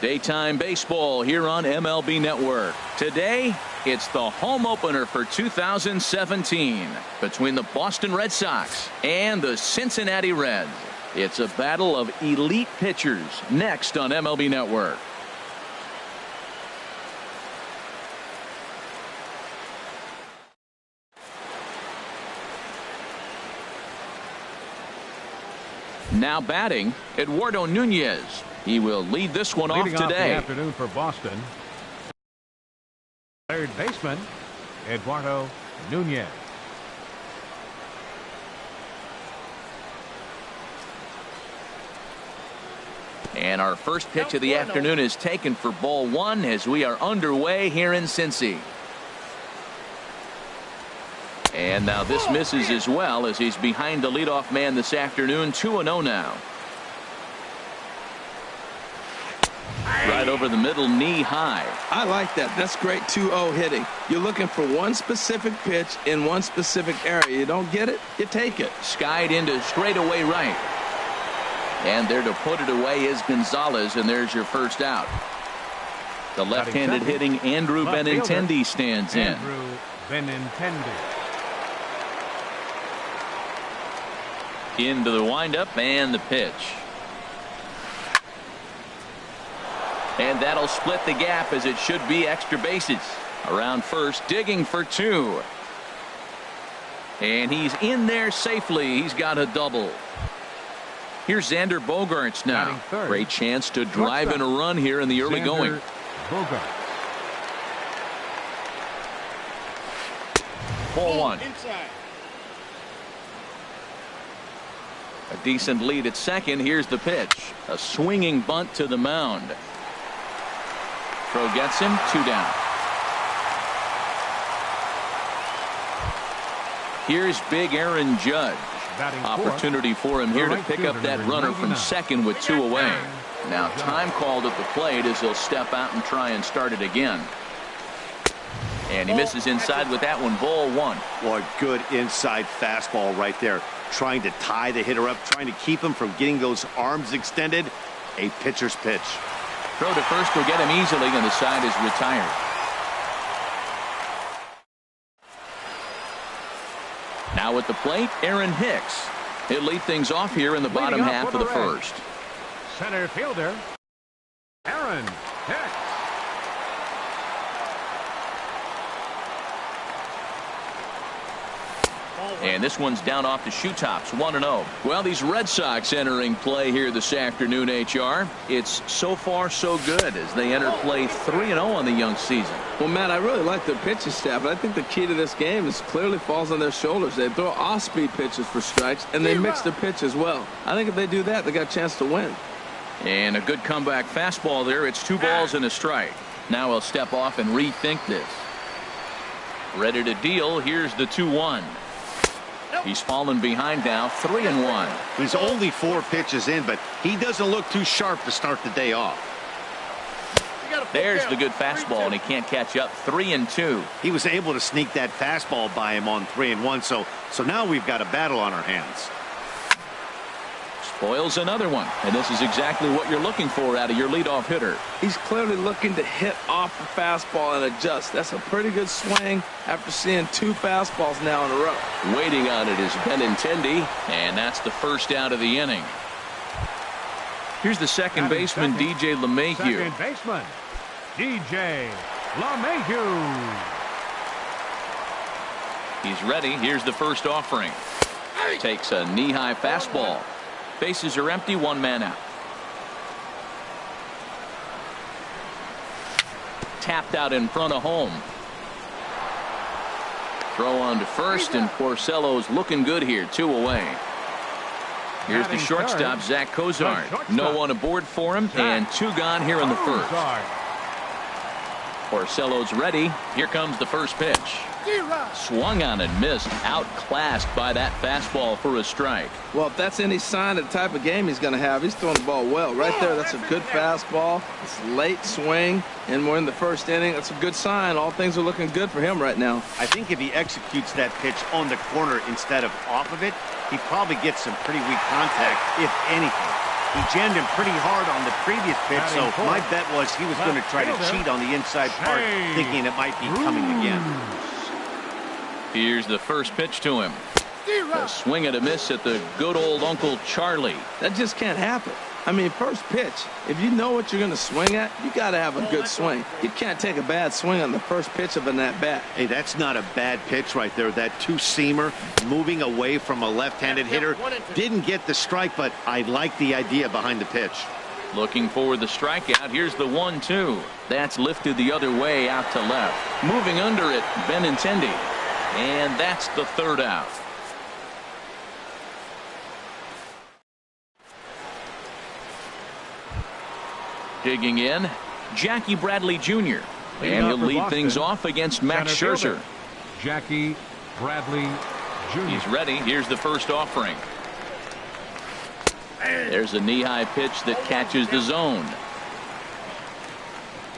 Daytime baseball here on MLB Network. Today, it's the home opener for 2017 between the Boston Red Sox and the Cincinnati Reds. It's a battle of elite pitchers next on MLB Network. Now batting, Eduardo Nunez. He will lead this one off today. Leading off the afternoon for Boston, third baseman, Eduardo Nunez. And our first pitch of the afternoon is taken for ball one as we are underway here in Cincy. And now this misses as well as he's behind the leadoff man this afternoon. 2-0 now. Right over the middle, knee high. I like that. That's great 2-0 hitting. You're looking for one specific pitch in one specific area. You don't get it, you take it. Skied into straightaway right. And there to put it away is Gonzalez, and there's your first out. The left-handed hitting Andrew Benintendi stands in. Andrew Benintendi. Into the windup and the pitch. And that'll split the gap as it should be extra bases. Around first, digging for two. And he's in there safely. He's got a double. Here's Xander Bogaerts now. Great chance to drive in a run here in the early going. Bogaerts. Ball one. A decent lead at second. Here's the pitch. A swinging bunt to the mound. Throw gets him, 2 down. Here's big Aaron Judge. Opportunity for him here to pick up that runner from second with 2 away. Now time called at the plate as he'll step out and try and start it again. And he misses inside with that one. Ball one. Well, a good inside fastball right there. Trying to tie the hitter up, trying to keep him from getting those arms extended. A pitcher's pitch. Throw to first will get him easily, and the side is retired. Now at the plate, Aaron Hicks. He'll lead things off here in the bottom half of the first. Center fielder, Aaron Hicks. And this one's down off the shoe tops, 1-0. Well, these Red Sox entering play here this afternoon, HR. It's so far so good as they enter play 3-0 on the young season. Well, Matt, I really like their pitching staff, but I think the key to this game is clearly falls on their shoulders. They throw off-speed pitches for strikes, and they mix their pitch as well. I think if they do that, they got a chance to win. And a good comeback fastball there. It's 2 balls and a strike. Now he'll step off and rethink this. Ready to deal. Here's the 2-1. He's fallen behind now, 3-1. He's only 4 pitches in, but he doesn't look too sharp to start the day off. There's the good fastball, and he can't catch up. 3-2. He was able to sneak that fastball by him on 3-1, so now we've got a battle on our hands. Spoils another one, and this is exactly what you're looking for out of your leadoff hitter. He's clearly looking to hit off the fastball and adjust. That's a pretty good swing after seeing 2 fastballs now in a row. Waiting on it is Benintendi, and that's the first out of the inning. Here's the second baseman, DJ LeMahieu. Second baseman, DJ LeMahieu. He's ready. Here's the first offering. Takes a knee-high fastball. Bases are empty, 1 man out. Tapped out in front of home. Throw on to first, and Porcello's looking good here, 2 away. Here's the shortstop, Zach Cozart. No one aboard for him, and 2 gone here in the first. Porcello's ready. Here comes the first pitch. Swung on and missed. Outclassed by that fastball for a strike. Well, if that's any sign of the type of game he's going to have, he's throwing the ball well. Right there, that's a good fastball. It's late swing, and we're in the first inning. That's a good sign. All things are looking good for him right now. I think if he executes that pitch on the corner instead of off of it, he probably gets some pretty weak contact, if anything. He jammed him pretty hard on the previous pitch, so Batting my fourth. bet was he was going to try to Fielder. cheat on the inside part, Hey. thinking it might be coming again. Here's the first pitch to him. A swing and a miss at the good old Uncle Charlie. That just can't happen. I mean, first pitch, if you know what you're going to swing at, you got to have a good swing. You can't take a bad swing on the first pitch of an at-bat. Hey, that's not a bad pitch right there. That two-seamer moving away from a left-handed hitter. Didn't get the strike, but I like the idea behind the pitch. Looking for the strikeout. Here's the 1-2. That's lifted the other way out to left. Moving under it, Benintendi. And that's the third out. Digging in, Jackie Bradley Jr. And he'll lead things off against Max Center Scherzer. fielder, Jackie Bradley Jr. He's ready. Here's the first offering. There's a knee-high pitch that catches the zone.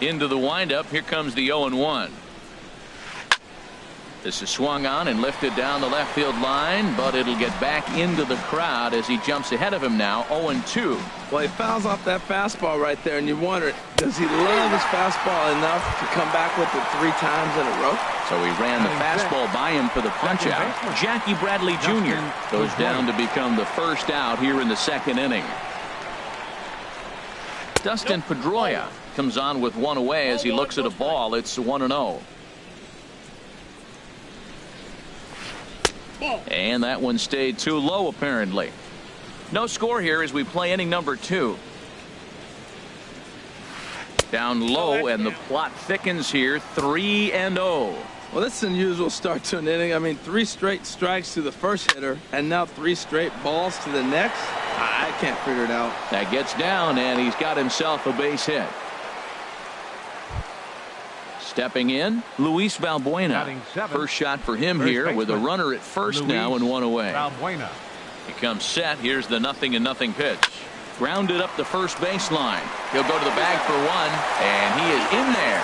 Into the windup. Here comes the 0-1. This is swung on and lifted down the left field line, but it'll get back into the crowd as he jumps ahead of him now. 0-2. Well, he fouls off that fastball right there, and you wonder, does he love his fastball enough to come back with it 3 times in a row? So he ran the fastball by him for the punch-out. Jackie Bradley Jr. goes down to become the first out here in the second inning. Dustin Pedroia comes on with one away as he looks at a ball. It's 1-0. And that one stayed too low, apparently. No score here as we play inning number 2. Down low, and the plot thickens here. 3-0. Well, that's an unusual start to an inning. I mean, 3 straight strikes to the first hitter, and now 3 straight balls to the next. I can't figure it out. That gets down, and he's got himself a base hit. Stepping in, Luis Valbuena. Batting 7th. First shot for him First here with a baseman, runner at first Luis now and one away. Valbuena. He comes set. Here's the 0-0 pitch. Grounded up the first baseline. He'll go to the bag for one, and he is in there.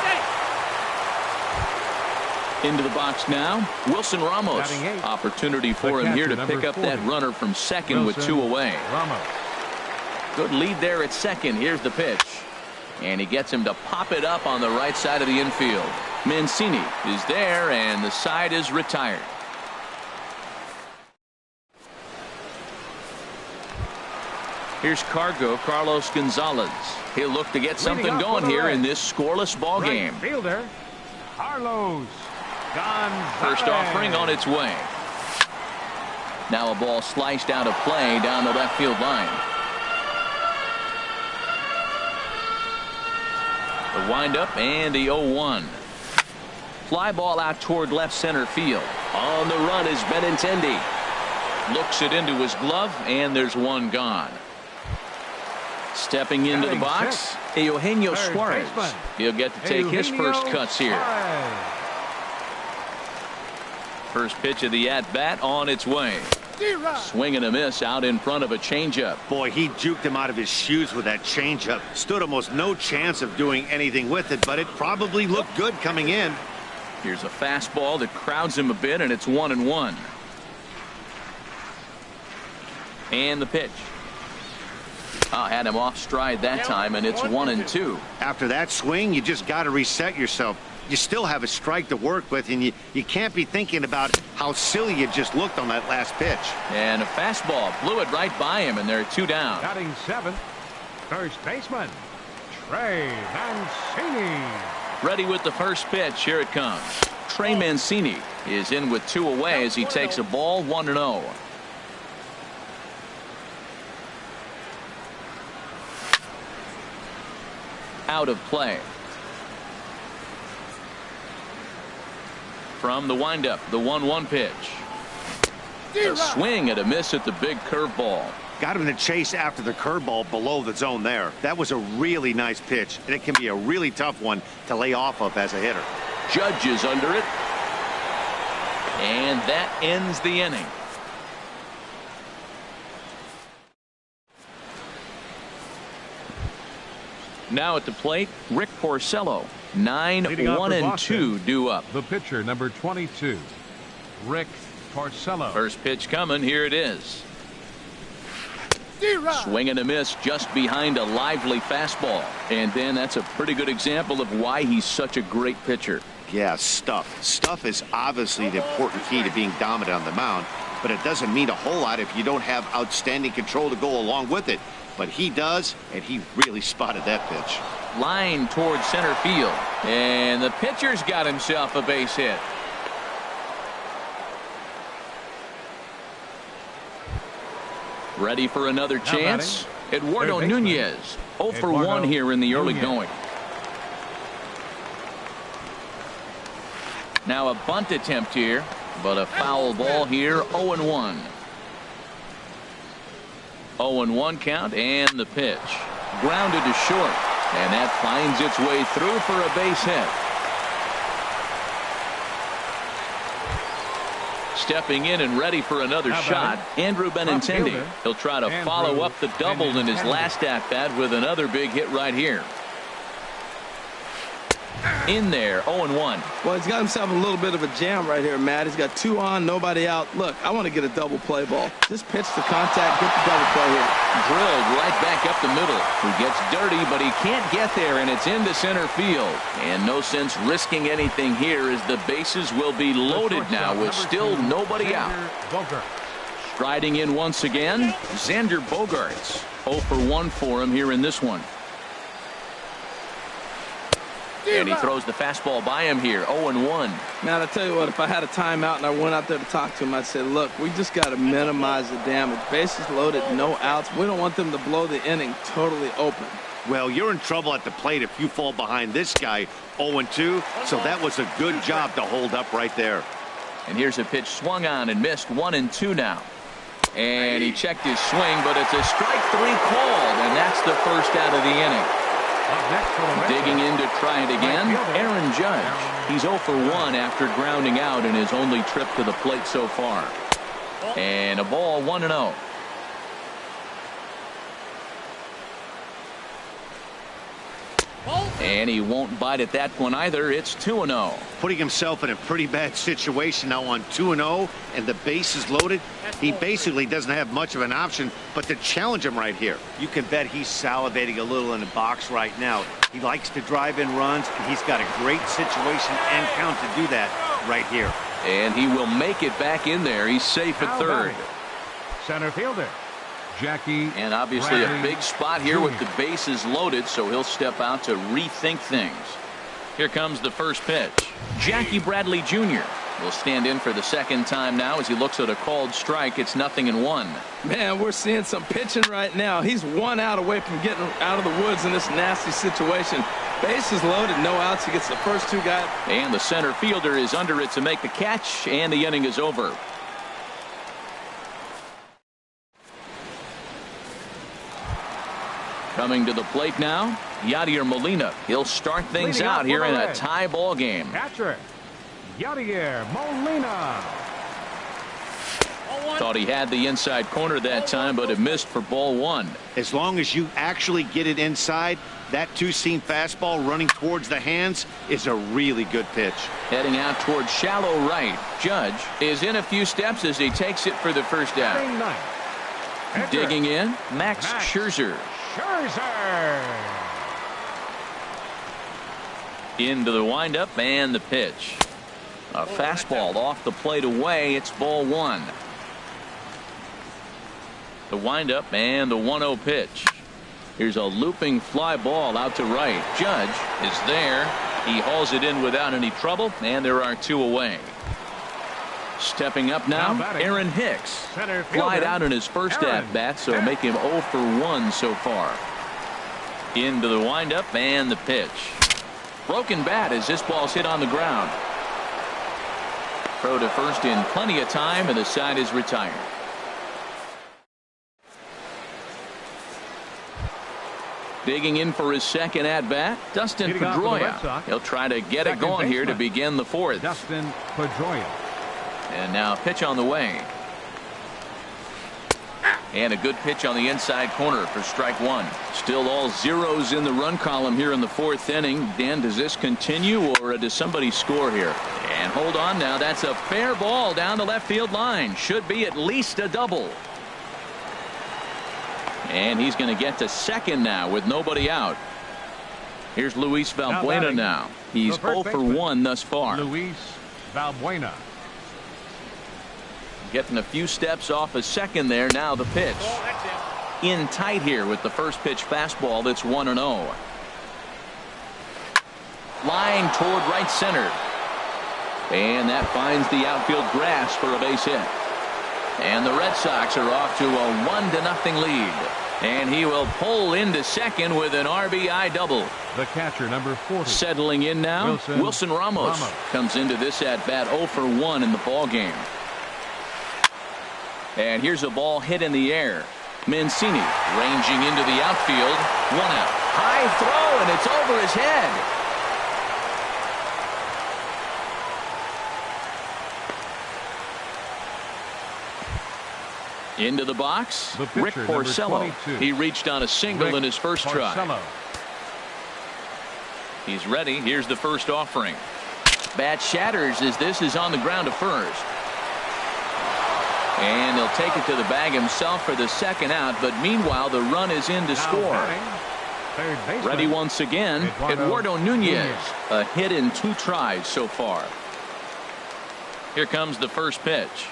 Into the box now, Wilson Ramos. Batting 8th. Opportunity for The him here to catcher, pick up number that 40. runner from second with 2 away. Ramos. Good lead there at second. Here's the pitch. And he gets him to pop it up on the right side of the infield. Mancini is there, and the side is retired. Here's Carlos Gonzalez. He'll look to get something Leading off going for the here in Reds. this scoreless ball game. Right fielder, Carlos Gonzalez. First offering on its way. Now a ball sliced out of play down the left field line. The windup and the 0-1. Fly ball out toward left center field. On the run is Benintendi. Looks it into his glove, and there's one gone. Stepping into the Batting box, sixth. Eugenio Third Suarez. baseman, He'll get to take his Eugenio first cuts here. Suarez. First pitch of the at-bat on its way. Swing and a miss out in front of a changeup. Boy, he juked him out of his shoes with that changeup. Stood almost no chance of doing anything with it, but it probably looked good coming in. Here's a fastball that crowds him a bit, and it's 1-1. And the pitch. Oh, had him off stride that time, and it's 1-2. After that swing, you just got to reset yourself. You still have a strike to work with, and you can't be thinking about how silly you just looked on that last pitch. And a fastball blew it right by him, and there are 2 down. Batting 7th, first baseman, Trey Mancini. Ready with the first pitch. Here it comes. Trey Mancini is in with 2 away as he takes a ball 1-0. Out of play. From the windup, the 1-1 pitch. A swing and a miss at the big curveball. Got him to chase after the curveball below the zone there. That was a really nice pitch, and it can be a really tough one to lay off of as a hitter. Judge is under it. And that ends the inning. Now at the plate, Rick Porcello. 9-1-2 due up. The pitcher, number 22, Rick Porcello. First pitch coming. Here it is. Swing and a miss just behind a lively fastball. And then that's a pretty good example of why he's such a great pitcher. Yeah, stuff. Stuff is obviously the important key to being dominant on the mound, but it doesn't mean a whole lot if you don't have outstanding control to go along with it. But he does, and he really spotted that pitch. Line towards center field. And the pitcher's got himself a base hit. Ready for another chance. Eduardo Nunez. 0 for 1 here in the early going. Now a bunt attempt here, but a foul ball here. 0-1. 0-1 count, and the pitch. Grounded to short, and that finds its way through for a base hit. Stepping in and ready for another shot, Andrew Benintendi. He'll try to follow up the double in his last at-bat with another big hit right here. In there, 0-1. Well, he's got himself a little bit of a jam right here, Matt. He's got 2 on, nobody out. Look, I want to get a double play ball. Just pitch the contact, get the double play here. Drilled right back up the middle. He gets dirty, but he can't get there, and it's into center field. And no sense risking anything here as the bases will be loaded now with still nobody out. Striding in once again, Xander Bogaerts. 0 for 1 for him here in this one. And he throws the fastball by him here. 0-1. Man, I tell you what, if I had a timeout and I went out there to talk to him, I'd say, look, we just got to minimize the damage. Bases loaded, no outs. We don't want them to blow the inning totally open. Well, you're in trouble at the plate if you fall behind this guy 0-2. So that was a good job to hold up right there. And here's a pitch swung on and missed. 1-2 now. And he checked his swing, but it's a strike 3 called, and that's the first out of the inning. Digging in to try it again, Aaron Judge. He's 0 for 1 after grounding out in his only trip to the plate so far. And a ball, 1-0. And he won't bite at that one either. It's 2-0. Putting himself in a pretty bad situation now on 2-0, and the base is loaded. He basically doesn't have much of an option but to challenge him right here. You can bet he's salivating a little in the box right now. He likes to drive in runs, and he's got a great situation and count to do that right here. And he will make it back in there. He's safe at third. Center fielder Jackie. And obviously Bradley a big spot here Jr. with the bases loaded, so he'll step out to rethink things. Here comes the first pitch. Jackie Bradley Jr. will stand in for the second time now as he looks at a called strike. It's 0-1. Man, we're seeing some pitching right now. He's 1 out away from getting out of the woods in this nasty situation. Bases loaded, no outs. He gets the first 2 guys. And the center fielder is under it to make the catch, and the inning is over. Coming to the plate now, Yadier Molina. He'll start things out here in a tie ball game. Catcher Yadier Molina. Thought he had the inside corner that time, but it missed for ball 1. As long as you actually get it inside, that 2-seam fastball running towards the hands is a really good pitch. Heading out towards shallow right. Judge is in a few steps as he takes it for the first out. Digging in, Max Scherzer. Into the windup and the pitch. A fastball off the plate away. It's ball 1. The windup and the 1-0 pitch. Here's a looping fly ball out to right. Judge is there. He hauls it in without any trouble, and there are 2 away. Stepping up now, Aaron Hicks. Flied out in his first at-bat, so make him 0 for 1 so far. Into the windup and the pitch. Broken bat as this ball's hit on the ground. Throw to first in plenty of time, and the side is retired. Digging in for his second at-bat, Dustin Pedroia. He'll try to get it going here to begin the 4th. Dustin Pedroia. And now pitch on the way. And a good pitch on the inside corner for strike 1. Still all zeros in the run column here in the 4th inning. Dan, does this continue, or does somebody score here? And hold on now. That's a fair ball down the left field line. Should be at least a double. And he's going to get to second now with nobody out. Here's Luis Valbuena now. He's 0 for 1 thus far. Luis Valbuena. Getting a few steps off a second there. Now the pitch. In tight here with the first pitch fastball that's 1-0. Line toward right center. And that finds the outfield grass for a base hit. And the Red Sox are off to a 1-0 lead. And he will pull into second with an RBI double. The catcher, number 40. Settling in now, Wilson Ramos comes into this at bat 0 for 1 in the ball game. And here's a ball hit in the air. Mancini ranging into the outfield. 1 out. High throw, and it's over his head. Into the box, the pitcher, Rick Porcello. He reached on a single in his first try. He's ready. Here's the first offering. Bat shatters as this is on the ground to first. And he'll take it to the bag himself for the second out, but meanwhile the run is in to score. Ready once again, Eduardo Nunez. A hit in 2 tries so far. Here comes the first pitch.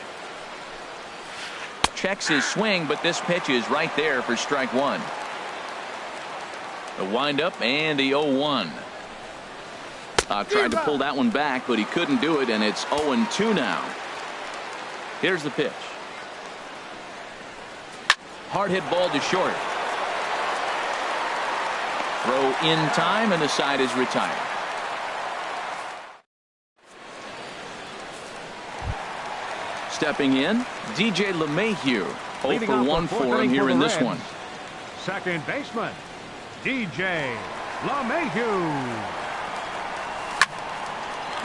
Checks his swing, but this pitch is right there for strike 1. The windup and the 0-1. Tried to pull that one back, but he couldn't do it, and it's 0-2 now. Here's the pitch. Hard hit ball to short. Throw in time, and the side is retired. Stepping in, DJ LeMahieu. 0 for 1 for him here in this one. Second baseman, DJ LeMahieu.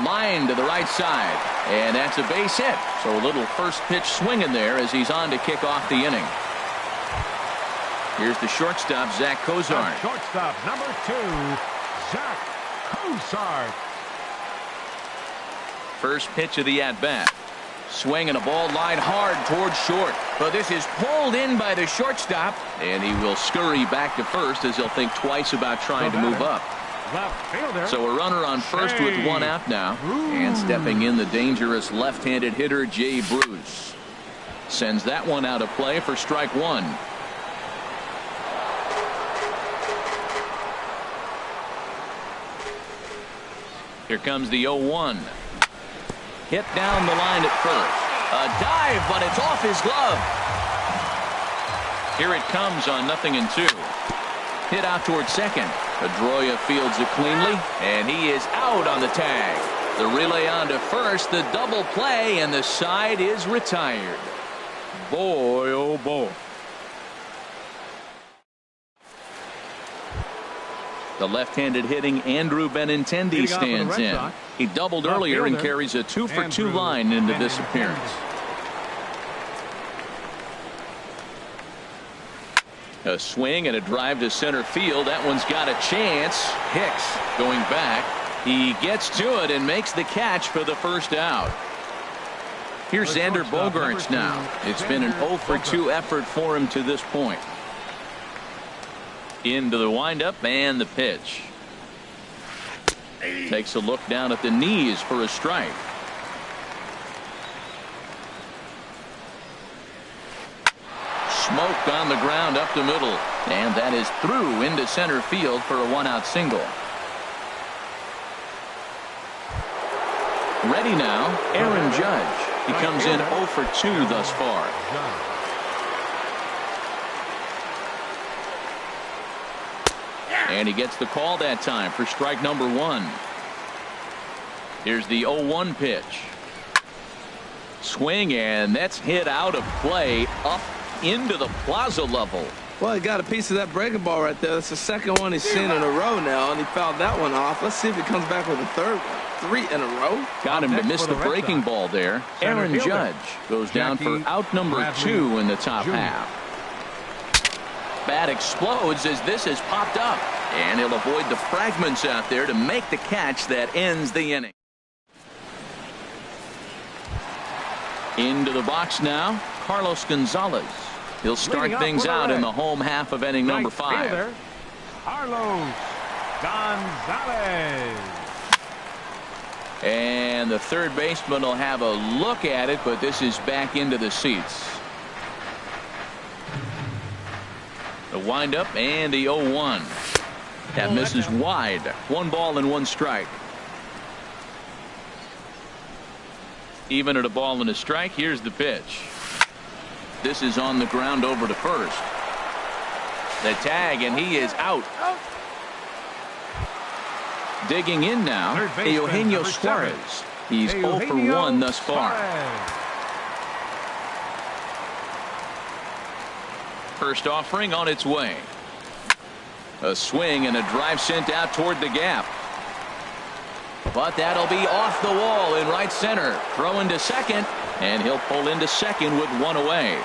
Line to the right side, and that's a base hit. So a little first pitch swing in there as he's on to kick off the inning. Here's the shortstop, Zach Cozart. Shortstop number 2, Zach Cozart. First pitch of the at-bat. Swing and a ball line hard towards short. But this is pulled in by the shortstop, and he will scurry back to first as he'll think twice about trying to move up. Left fielder. So a runner on first with 1 out now. And stepping in, the dangerous left-handed hitter, Jay Bruce. Sends that one out of play for strike 1. Here comes the 0-1. Hit down the line at first. A dive, but it's off his glove. Here it comes on 0-2. Hit out toward second. Pedroia fields it cleanly, and he is out on the tag. The relay on to first, the double play, and the side is retired. Boy, oh boy. The left-handed hitting Andrew Benintendi stands in. He doubled earlier and carries a 2 for 2 line into this appearance. A swing and a drive to center field. That one's got a chance. Hicks going back. He gets to it and makes the catch for the first out. Here's Xander Bogaerts now. It's been an 0 for 2 effort for him to this point. Into the windup and the pitch. Takes a look down at the knees for a strike. Smoked on the ground up the middle, and that is through into center field for a 1-out single. Ready now, Aaron Judge. He comes in 0 for 2 thus far. And he gets the call that time for strike number 1. Here's the 0-1 pitch. Swing, and that's hit out of play up into the plaza level. Well, he got a piece of that breaking ball right there. That's the second one he's seen in a row now, and he fouled that one off. Let's see if he comes back with a third one. 3 in a row. Got him to miss the breaking ball there. Aaron Judge goes down for out number 2 in the top half. Bat explodes as this has popped up, and he'll avoid the fragments out there to make the catch that ends the inning. Into the box now, Carlos Gonzalez. He'll start things out in the home half of inning number 5. Fielder, Carlos Gonzalez. And the third baseman will have a look at it, but this is back into the seats. The windup and the 0-1. That misses wide. 1 ball and 1 strike. Even at a ball and a strike, here's the pitch. This is on the ground over to first. The tag, and he is out. Digging in now, Eugenio Suarez. He's 0 for 1 thus far. First offering on its way. A swing and a drive sent out toward the gap. But that'll be off the wall in right center. Throwing to second, and he'll pull into second with 1 away.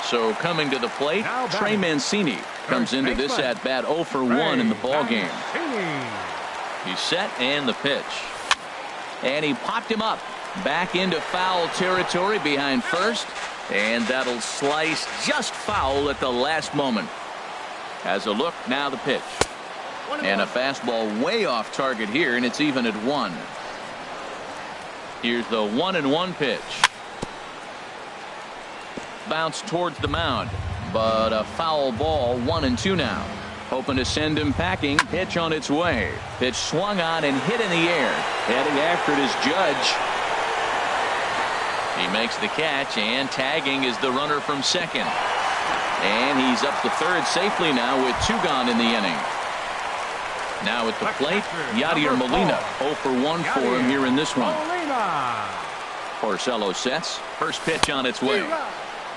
So coming to the plate, Trey Mancini comes into this at bat 0 for 1 in the ball game. He's set and the pitch. And he popped him up back into foul territory behind first, and that'll slice just foul at the last moment. As a look, now the pitch. And a fastball way off target here, and it's even at 1. Here's the 1-1 pitch. Bounce towards the mound, but a foul ball. 1-2 now. Hoping to send him packing. Pitch on its way. Pitch swung on and hit in the air. Heading after it is Judge. He makes the catch, and tagging is the runner from second. And he's up to third safely now with 2 gone in the inning. Now at the plate, Yadier Molina. 0 for 1 for him here in this one. Porcello sets. First pitch on its way.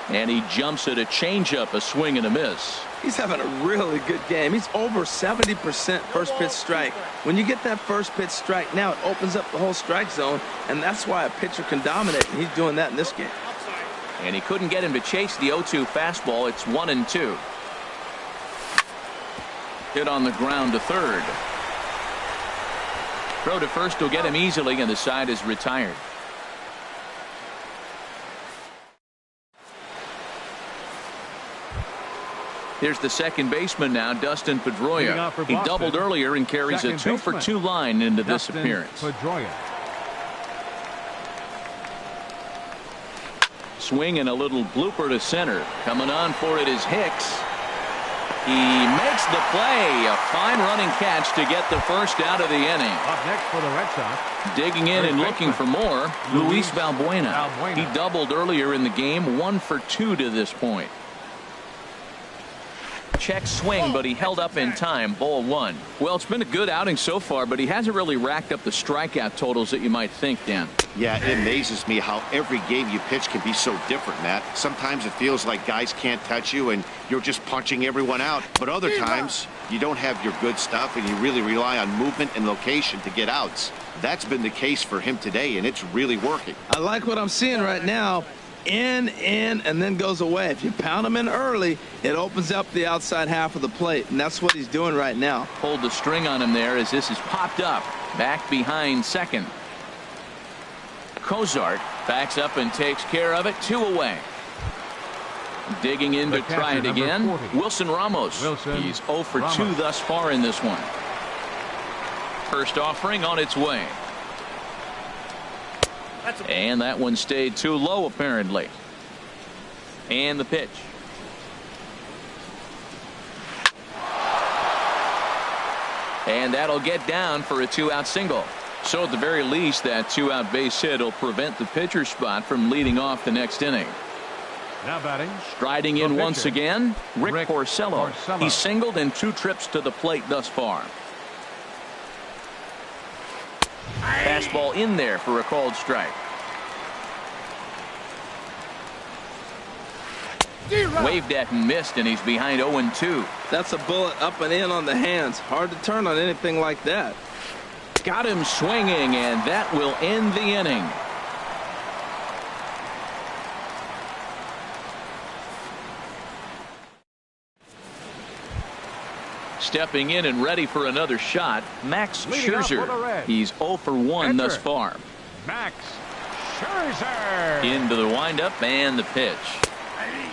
And he jumps at a changeup, a swing and a miss. He's having a really good game. He's over 70% first pitch strike. When you get that first pitch strike, now it opens up the whole strike zone, and that's why a pitcher can dominate, and he's doing that in this game. And he couldn't get him to chase the 0-2 fastball. It's 1-2. Hit on the ground to third. Throw to first will get him easily, and the side is retired. Here's the second baseman now, Dustin Pedroia. He doubled earlier and carries a 2 for 2 line into this appearance. Swing and a little blooper to center. Coming on for it is Hicks. He makes the play. A fine running catch to get the first out of the inning. Up next for the Red Sox. Digging in and looking for more, Luis Valbuena. He doubled earlier in the game. 1 for 2 to this point. Check swing, but he held up in time. Ball 1. Well, it's been a good outing so far, but he hasn't really racked up the strikeout totals that you might think, Dan. Yeah, it amazes me how every game you pitch can be so different, Matt. Sometimes it feels like guys can't touch you and you're just punching everyone out. But other times you don't have your good stuff and you really rely on movement and location to get outs. That's been the case for him today, and it's really working. I like what I'm seeing right now. In, and then goes away. If you pound him in early, it opens up the outside half of the plate, and that's what he's doing right now. Pulled the string on him there as this is popped up. Back behind second. Cozart backs up and takes care of it. 2 away. Digging in to try it again. Wilson Ramos. He's 0 for 2 thus far in this one. First offering on its way. And that one stayed too low, apparently. And the pitch. And that'll get down for a 2-out single. So at the very least, that 2-out base hit will prevent the pitcher's spot from leading off the next inning. Now batting. Striding in once again, Rick Porcello. He singled in 2 trips to the plate thus far. Fastball in there for a called strike. Waved at and missed, and he's behind 0-2. That's a bullet up and in on the hands. Hard to turn on anything like that. Got him swinging, and that will end the inning. Stepping in and ready for another shot, Max Scherzer. He's 0 for 1 thus far. Max Scherzer. Into the windup and the pitch.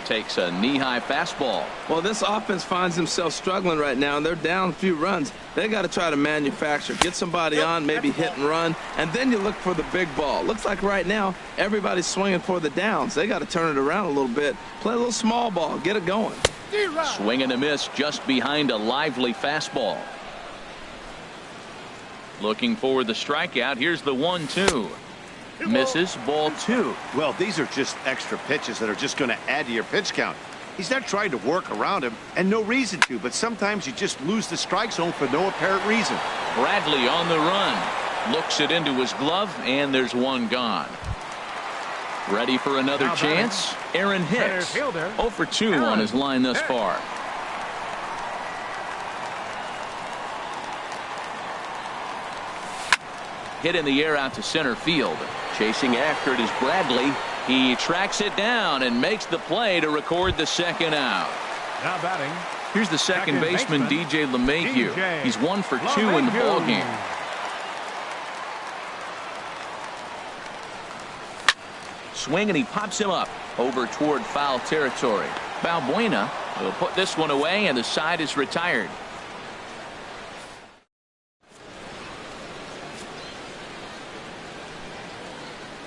Takes a knee-high fastball. Well, this offense finds themselves struggling right now, and they're down a few runs. They got to try to manufacture, get somebody on, maybe hit and run, and then you look for the big ball. Looks like right now everybody's swinging for the downs. They got to turn it around a little bit, play a little small ball, get it going. Swing and a miss just behind a lively fastball. Looking for the strikeout. Here's the 1-2. Misses, ball 2. Well, these are just extra pitches that are just going to add to your pitch count. He's not trying to work around him, and no reason to, but sometimes you just lose the strike zone for no apparent reason. Bradley on the run. Looks it into his glove, and there's one gone. Ready for another chance? Aaron Hicks. 0 for 2 on his line thus far. Hit in the air out to center field. Chasing after it is Bradley. He tracks it down and makes the play to record the second out. Now batting. Here's the second baseman, DJ LeMahieu. He's 1 for 2 in the ballgame. Swing and he pops him up over toward foul territory. Balbuena will put this one away, and the side is retired.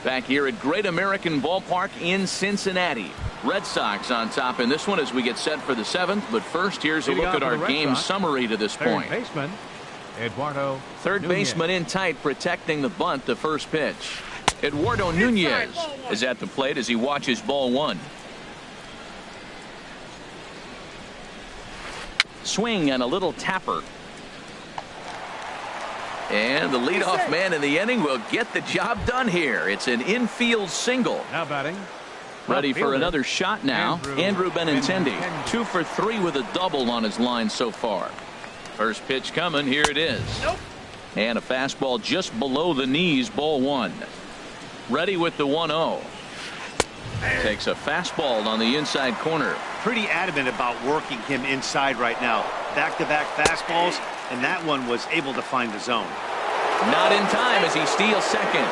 Back here at Great American Ballpark in Cincinnati. Red Sox on top in this one as we get set for the 7th. But first, here's a look at our game summary to this point. Third baseman in tight, protecting the bunt, the first pitch. Eduardo Nunez is at the plate as he watches ball 1. Swing and a little tapper. And the leadoff man in the inning will get the job done here. It's an infield single. Now batting. Ready for another shot now. Andrew Benintendi. 2 for 3 with a double on his line so far. First pitch coming. Here it is. And a fastball just below the knees. Ball 1. Ready with the 1-0. Takes a fastball on the inside corner. Pretty adamant about working him inside right now. Back-to-back fastballs, and that one was able to find the zone. Not in time as he steals second.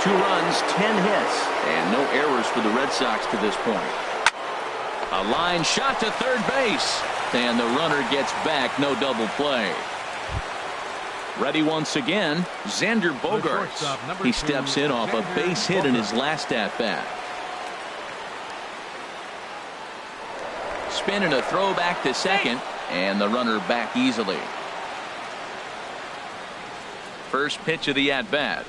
2 runs, 10 hits, and no errors for the Red Sox to this point. A line shot to third base, and the runner gets back. No double play. Ready once again, Xander Bogaerts. He steps in off a base hit in his last at-bat. Spin and a throw back to second, and the runner back easily. First pitch of the at-bat.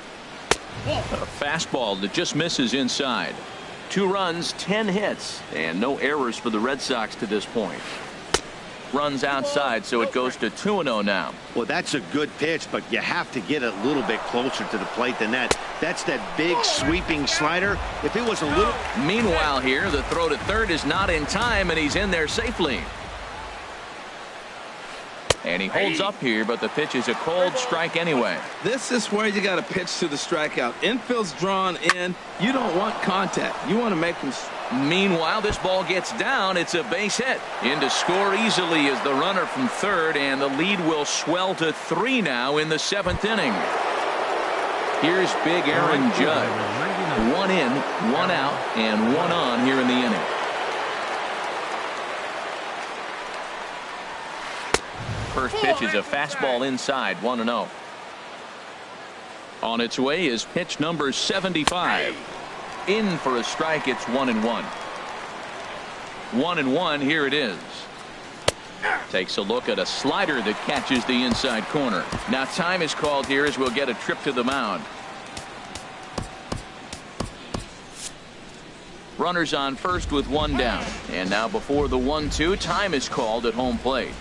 A fastball that just misses inside. 2 runs, 10 hits, and no errors for the Red Sox to this point. Runs outside, so it goes to 2-0 now. Well, that's a good pitch, but you have to get a little bit closer to the plate than that. That's that big sweeping slider. If it was a little... Meanwhile here, the throw to third is not in time, and he's in there safely. And he holds up here, but the pitch is a cold strike anyway. This is where you got to pitch to the strikeout. Infield's drawn in. You don't want contact. You want to make them... Meanwhile, this ball gets down. It's a base hit. In to score easily is the runner from third, and the lead will swell to 3 now in the 7th inning. Here's big Aaron Judge. 1 in, 1 out, and 1 on here in the inning. First pitch is a fastball inside, 1-0. On its way is pitch number 75. In for a strike. It's 1-1. 1-1. Here it is. Takes a look at a slider that catches the inside corner. Now time is called here as we'll get a trip to the mound. Runners on first with 1 down. And now before the 1-2, time is called at home plate.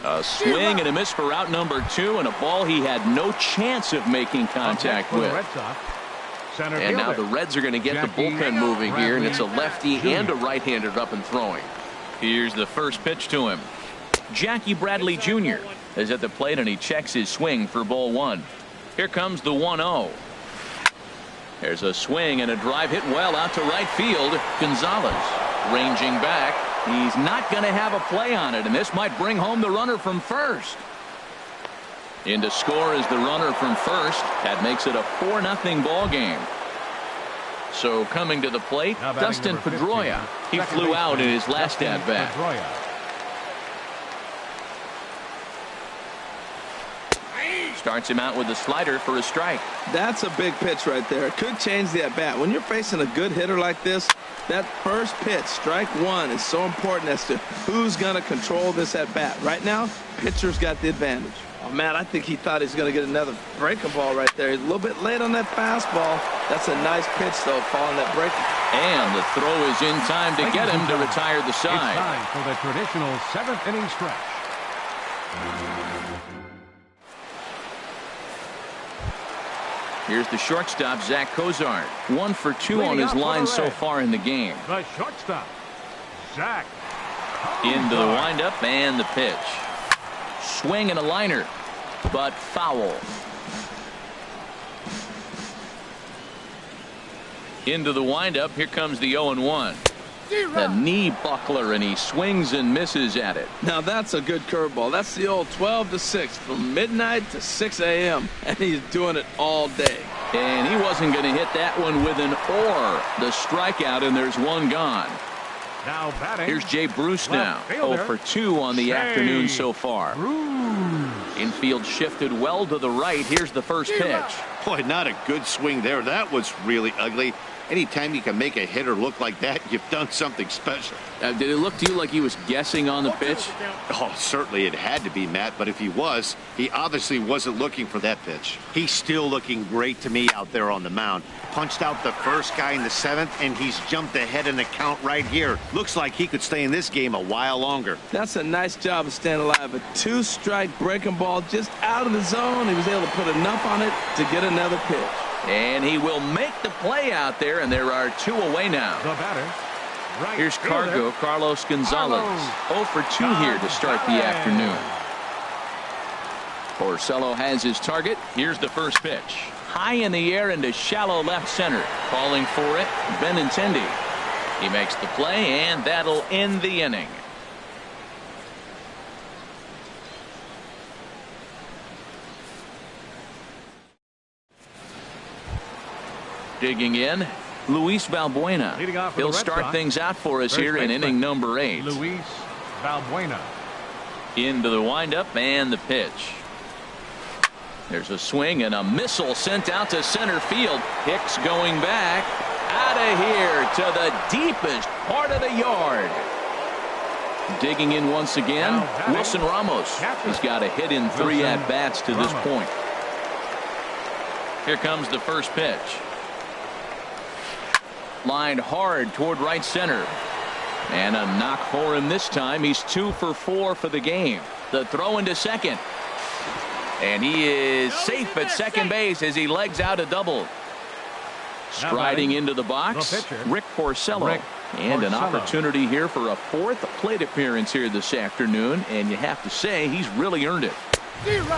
A swing and a miss for out number 2, and a ball he had no chance of making contact with. And now the Reds are going to get the bullpen moving here, and it's a lefty and a right-hander up and throwing. Here's the first pitch to him. Jackie Bradley Jr. is at the plate, and he checks his swing for ball 1. Here comes the 1-0. There's a swing and a drive hit well out to right field. Gonzalez ranging back. He's not going to have a play on it, and this might bring home the runner from first. In to score is the runner from first. That makes it a 4-0 ball game. So coming to the plate, Now Dustin number 15, Pedroia. He second flew out in baseman, his last Dustin at-bat. Pedroia. Starts him out with a slider for a strike. That's a big pitch right there. It could change the at-bat. When you're facing a good hitter like this, that first pitch, strike one, is so important as to who's going to control this at-bat. Right now, pitcher's got the advantage. Oh, man, I think he thought he was going to get another breaking ball right there. He's a little bit late on that fastball. That's a nice pitch, though, following that breaking. And the throw is in time to get him to retire the It's side. time for the traditional 7th-inning stretch. Here's the shortstop, Zach Cozart. 1 for 2 on his line so far in the game. The shortstop, Zach. Into the windup and the pitch. Swing and a liner, but foul. Into the windup. Here comes the 0-1. The knee buckler, and he swings and misses at it. Now, that's a good curveball. That's the old 12 to 6, from midnight to 6 a.m., and he's doing it all day. And he wasn't going to hit that one with an or. The strikeout, and there's one gone. Now batting. Here's Jay Bruce now. Left fielder, 0 for 2 on the afternoon so far. Bruce. Infield shifted well to the right. Here's the first pitch. Boy, not a good swing there. That was really ugly. Anytime you can make a hitter look like that, you've done something special. Did it look to you like he was guessing on the pitch? Oh, certainly it had to be, Matt, but if he was, he obviously wasn't looking for that pitch. He's still looking great to me out there on the mound. Punched out the first guy in the 7th, and he's jumped ahead in the count right here. Looks like he could stay in this game a while longer. That's a nice job of staying alive. A 2-strike breaking ball just out of the zone. He was able to put enough on it to get another pitch. And he will make the play out there, and there are 2 away now. The batter. Right Here's fielder, Cargo, Carlos Gonzalez. 0 for 2 here to start the afternoon. Porcello has his target. Here's the first pitch. High in the air into shallow left center. Calling for it, Benintendi. He makes the play, and that'll end the inning. Digging in, Luis Valbuena. Leading off for He'll the Red start Sox, things out for us first here in baseman, inning number 8. Luis Valbuena. Into the windup and the pitch. There's a swing and a missile sent out to center field. Hicks going back. Out of here to the deepest part of the yard. Digging in once again, Wilson Ramos. He's got a hit in 3 at-bats to this point. Here comes the first pitch. Lined hard toward right center. And a knock for him this time. He's 2 for 4 for the game. The throw into second. And he is safe at second base as he legs out a double. Striding into the box, Rick Porcello. And an opportunity here for a 4th plate appearance here this afternoon. And you have to say he's really earned it.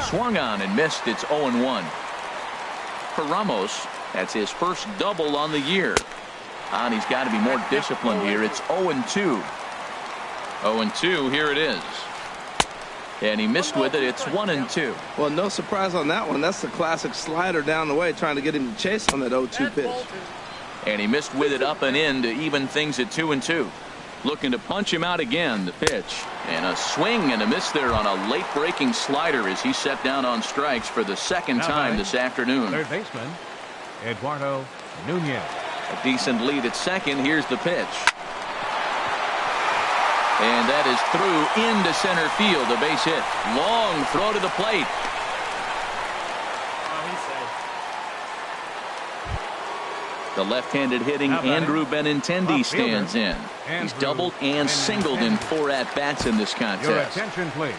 Swung on and missed. It's 0-1. For Ramos, that's his first double on the year. And he's got to be more disciplined here. It's 0-2. 0-2, here it is. And he missed with it. It's 1-2. Well, no surprise on that one. That's the classic slider down the way, trying to get him to chase on that 0-2 pitch. And he missed with it up and in to even things at 2-2. Looking to punch him out again. The pitch. And a swing and a miss there on a late breaking slider as he set down on strikes for the second time this afternoon. Third baseman, Eduardo Nunez. A decent lead at second. Here's the pitch. And that is through into center field. A base hit. Long throw to the plate. The left-handed hitting Andrew Benintendi stands in. He's doubled and singled in 4 at-bats in this Your contest. attention, please.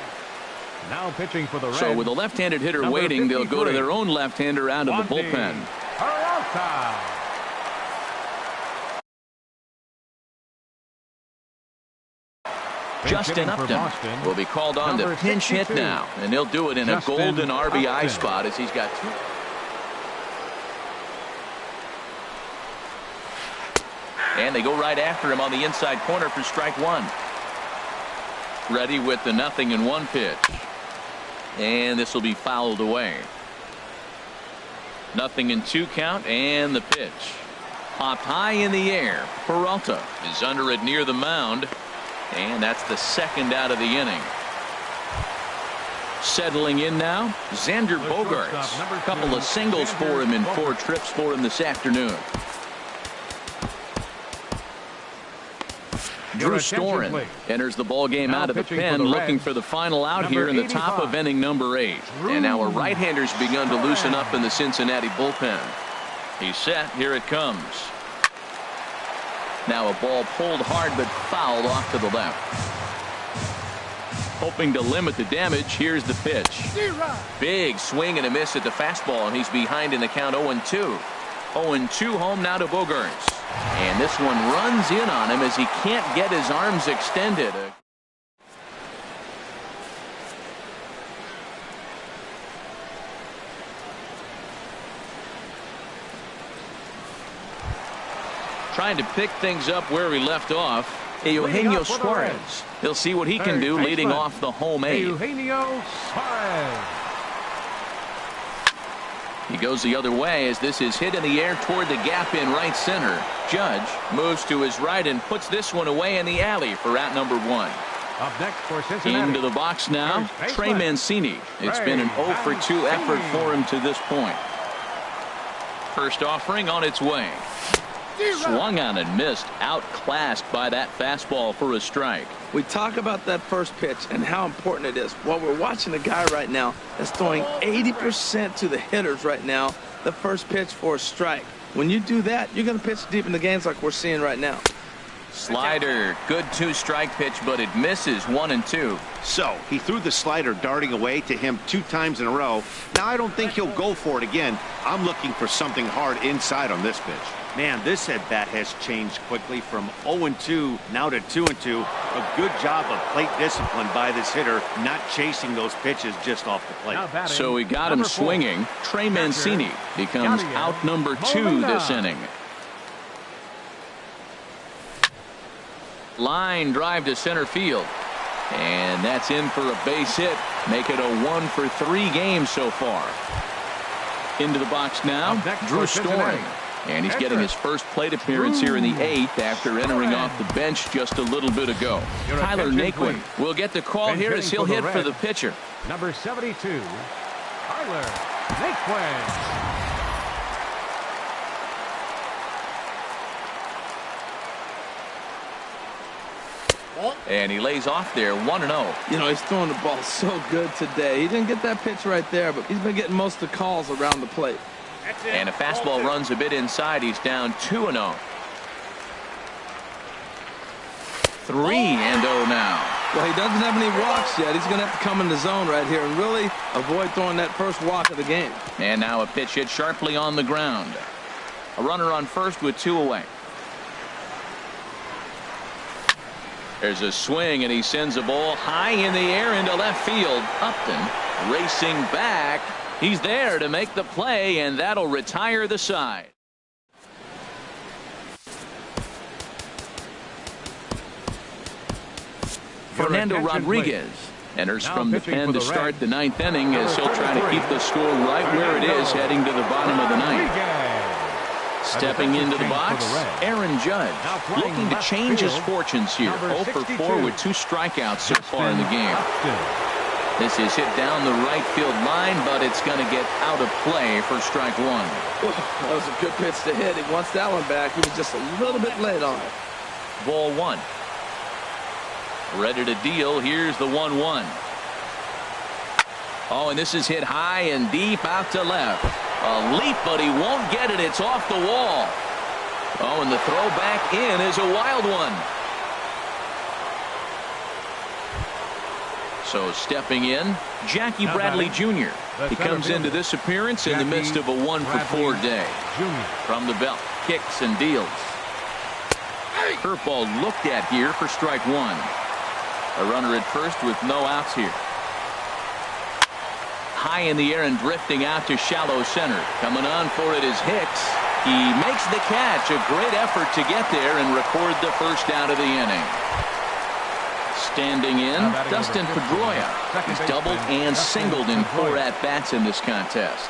Now pitching for the Reds. So with a left-handed hitter Number waiting, they'll go to 53, their own left-hander out of the Wandy bullpen. Peralta. Justin Upton will be called on to pinch hit now, and he'll do it in a golden RBI spot as he's got 2. And they go right after him on the inside corner for strike 1. Ready with the 0-1 pitch. And this will be fouled away. 0-2 count and the pitch. Popped high in the air. Peralta is under it near the mound. And that's the second out of the inning. Settling in now, Xander Bogaerts. A couple of singles for him and 4 trips for him this afternoon. Drew Storen enters the ball game out of the pen, looking for the final out here in the top of inning number 8. And now a right-hander's begun to loosen up in the Cincinnati bullpen. He's set. Here it comes. Now a ball pulled hard but fouled off to the left. Hoping to limit the damage, here's the pitch. Big swing and a miss at the fastball, and he's behind in the count 0-2. 0-2 home now to Bogaerts. And this one runs in on him as he can't get his arms extended. Trying to pick things up where he left off. Eugenio Suarez. He'll see what he can do leading off the home 8. Eugenio Suarez. He goes the other way as this is hit in the air toward the gap in right center. Judge moves to his right and puts this one away in the alley for out number 1. Up next for Cincinnati. Into the box now, Trey Mancini. It's been an 0-for-2 effort for him to this point. First offering on its way. Swung on and missed, outclassed by that fastball for a strike. We talk about that first pitch and how important it is. Well, we're watching a guy right now that's throwing 80% to the hitters right now, the first pitch for a strike. When you do that, you're going to pitch deep in the games like we're seeing right now. Slider, good 2-strike pitch, but it misses 1-2. So he threw the slider darting away to him 2 times in a row. Now I don't think he'll go for it again. I'm looking for something hard inside on this pitch. Man, this at-bat has changed quickly from 0-2 now to 2-2. A good job of plate discipline by this hitter, not chasing those pitches just off the plate. So he got him swinging. Trey Mancini becomes out number 2 this inning. Line drive to center field. And that's in for a base hit. Make it a 1-for-3 game so far. Into the box now, Drew Storen. And he's getting his first plate appearance here in the 8th after entering off the bench just a little bit ago. Tyler Naquin will get the call here as he'll hit for the pitcher. Number 72, Tyler Naquin. And he lays off there 1-0. You know, he's throwing the ball so good today. He didn't get that pitch right there, but he's been getting most of the calls around the plate. And a fastball runs a bit inside. He's down 2-0. 3-0 now. Well, he doesn't have any walks yet. He's going to have to come in the zone right here and really avoid throwing that first walk of the game. And now a pitch hit sharply on the ground. A runner on first with 2 away. There's a swing, and he sends a ball high in the air into left field. Upton racing back. He's there to make the play, and that'll retire the side. Fernando Rodriguez enters from the pen to start the 9th inning as he'll try to keep the score right where it is heading to the bottom of the 9th. Stepping into the box, Aaron Judge looking to change his fortunes here. 0-for-4 with 2 strikeouts so far in the game. This is hit down the right field line, but it's going to get out of play for strike 1. That was a good pitch to hit. He wants that one back. He was just a little bit late on it. Ball 1. Ready to deal. Here's the 1-1. Oh, and this is hit high and deep out to left. A leap, but he won't get it. It's off the wall. Oh, and the throw back in is a wild one. So stepping in, Jackie Bradley Jr. He comes into this appearance in the midst of a 1-for-4 day. From the belt, kicks and deals. Curveball looked at here for strike 1. A runner at first with no outs here. High in the air and drifting out to shallow center. Coming on for it is Hicks. He makes the catch. A great effort to get there and record the first out of the inning. Standing in, Dustin Pedroia. He's doubled and singled in 4 at-bats in this contest.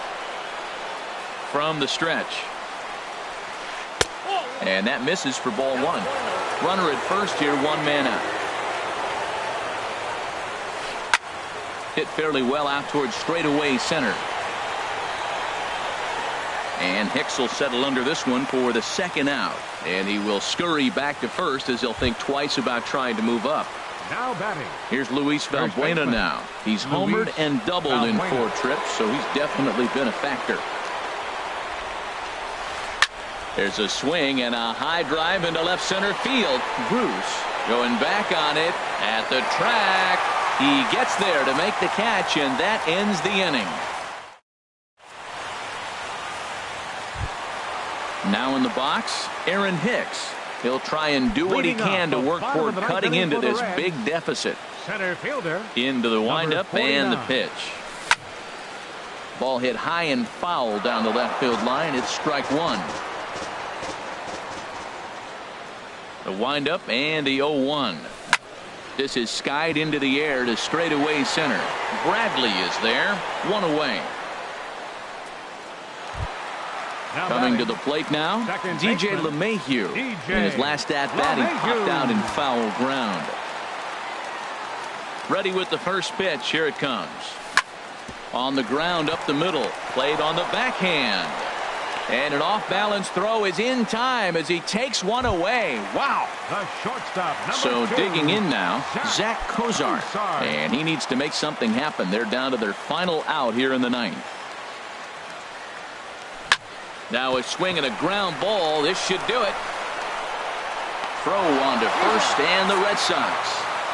From the stretch. And that misses for ball one. Runner at first here, one man out. Hit fairly well out towards straightaway center. And Hicks will settle under this one for the second out. And he will scurry back to first as he'll think twice about trying to move up. Now batting. Here's Luis Valbuena now. He's homered and doubled in 4 trips, so he's definitely been a factor. There's a swing and a high drive into left center field. Bruce going back on it at the track. He gets there to make the catch, and that ends the inning. Now in the box, Aaron Hicks. He'll try and do what he can to work toward cutting into this big deficit. Center fielder. Into the windup and the pitch. Ball hit high and foul down the left field line. It's strike one. The windup and the 0-1. This is skied into the air to straightaway center. Bradley is there. One away. Now Coming batting. to the plate now, Second DJ baseman, LeMahieu. DJ In his last at-bat, he popped out in foul ground. Ready with the first pitch. Here it comes. On the ground up the middle. Played on the backhand. And an off-balance throw is in time as he takes one away. Wow. The shortstop, So number 2, digging in now, Zach Kozart. Kozart. And he needs to make something happen. They're down to their final out here in the ninth. Now a swing and a ground ball. This should do it. Throw on to first, and the Red Sox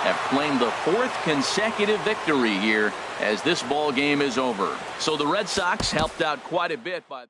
have claimed the 4th consecutive victory here as this ball game is over. So the Red Sox helped out quite a bit by